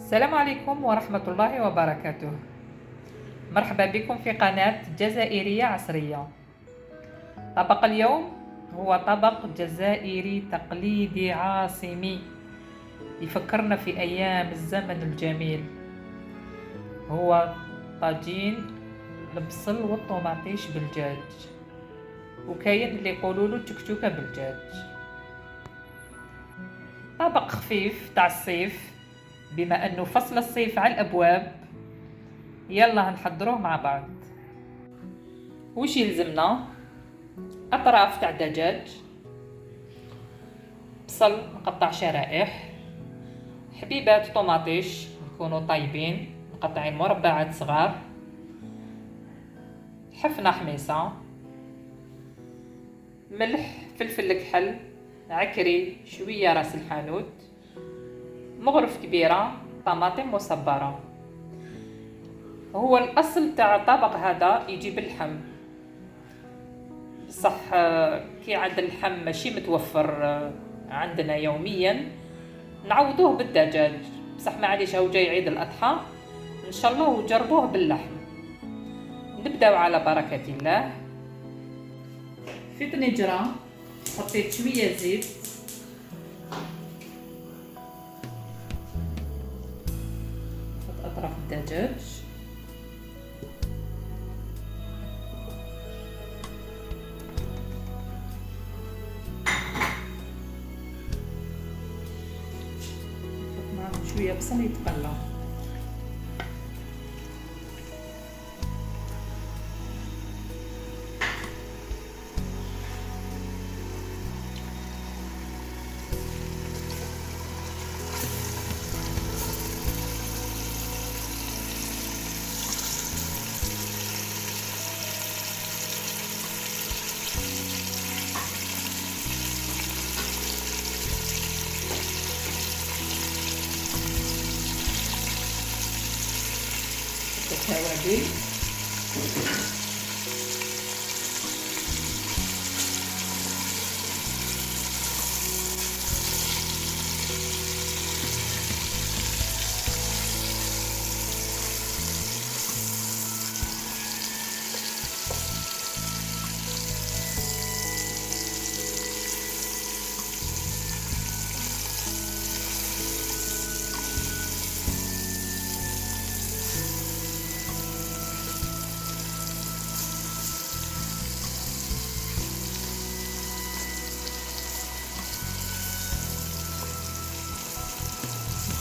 السلام عليكم ورحمة الله وبركاته. مرحبا بكم في قناة جزائرية عصرية. طبق اليوم هو طبق جزائري تقليدي عاصمي يفكرنا في أيام الزمن الجميل. هو طاجين البصل والطماطيش بالدجاج، وكاين اللي يقولولو تكتوكة بالدجاج. طبق خفيف تاع الصيف، بما أنه فصل الصيف على الأبواب. يلا نحضروه مع بعض. وش يلزمنا؟ أطراف تاع دجاج، بصل مقطع شرائح، حبيبات طماطيش يكونوا طيبين مقطعين مربعات صغار، حفنة حميصة، ملح، فلفل كحل، عكري، شوية راس الحانوت، مغرف كبيرة، طماطم مصبرة. هو الأصل تاع الطبق هذا يجي باللحم، صح كي عند اللحم ماشي متوفر عندنا يوميا، نعوضوه بالدجاج. بصح معليش هو جاي عيد الأضحى، إن شاء الله وجربوه باللحم. نبداو على بركة الله. في طنجرة حطيت شوية زيت، نحط أطراف الدجاج، نحط معاهم شوية بصل يتقلى، التوابل،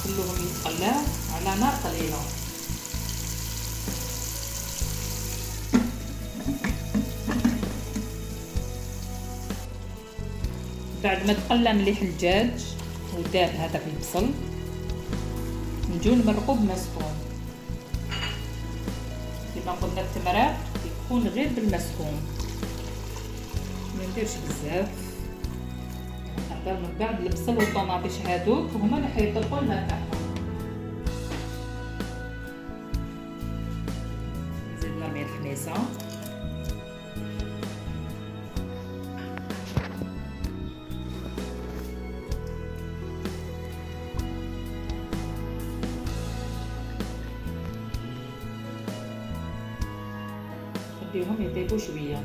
نخلوهم يتقلاو على نار قليلة. بعد ما تقلى مليح الدجاج وداب هذاك البصل، نجو نمرقو بما سخون. كيما قلنا التمرات يكون غير بالما سخون، ما نديرش بزاف. هذا من بعد البصل والطماطيش هادوك هما اللي حيطلقوا الماء تاعهم. نزيدنا ماء الحميصه، خليهم يطيبوا شويه.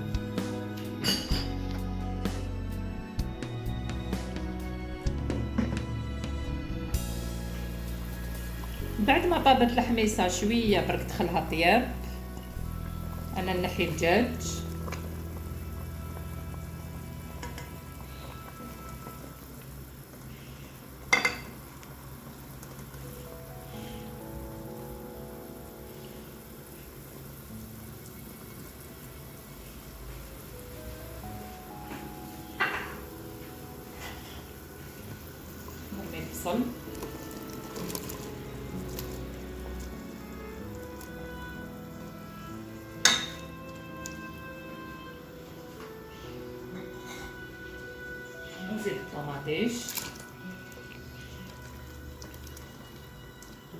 بعد ما طابت الحميصه شويه برك دخلها طياب، انا نحي الدجاج، نرمي البصل، نزيد الطماطيش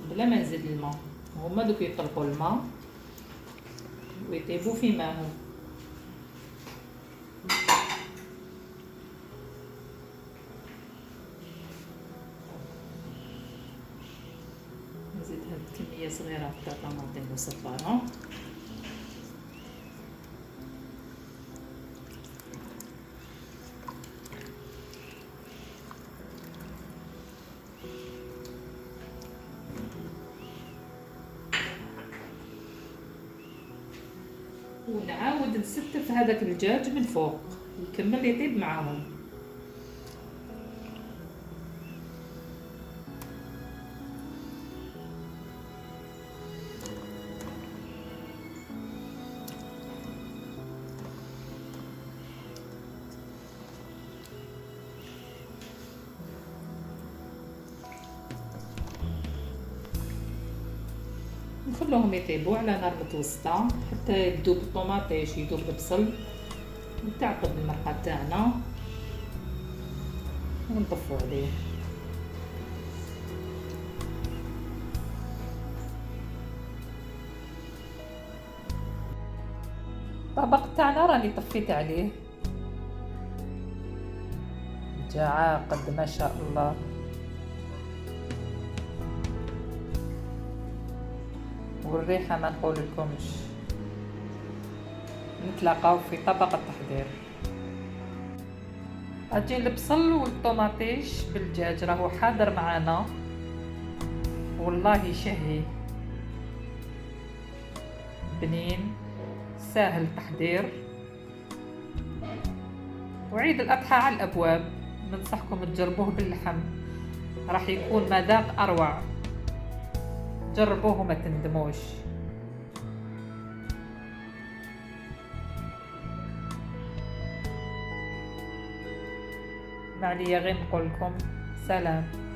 بلا ما نزيد الماء، هما دوك يطلقوا الماء ويطيبوا في ماهم. كمية صغيرة تاع طماطم مصفرة. ونعاود نستف هذاك الدجاج من فوق يكمل يطيب معاهم. نخلوهم يطيبوا على نار متوسطة حتى يذوب الطوماطيش، يذوب البصل، نتعقد المرقة تاعنا ونطفو عليه. الطبق تاعنا راني طفيت عليه، جا عاقد ما شاء الله. والريحة ما نقول لكمش. نتلاقاو في طبق التحضير. اجي البصل والطوماطيش بالدجاج راهو حاضر معانا، والله شهي بنين ساهل التحضير. وعيد الأضحى على الأبواب، ننصحكم تجربوه باللحم، راح يكون مذاق أروع. جربوه وما تندموش. ما عليا غير نقول لكم سلام.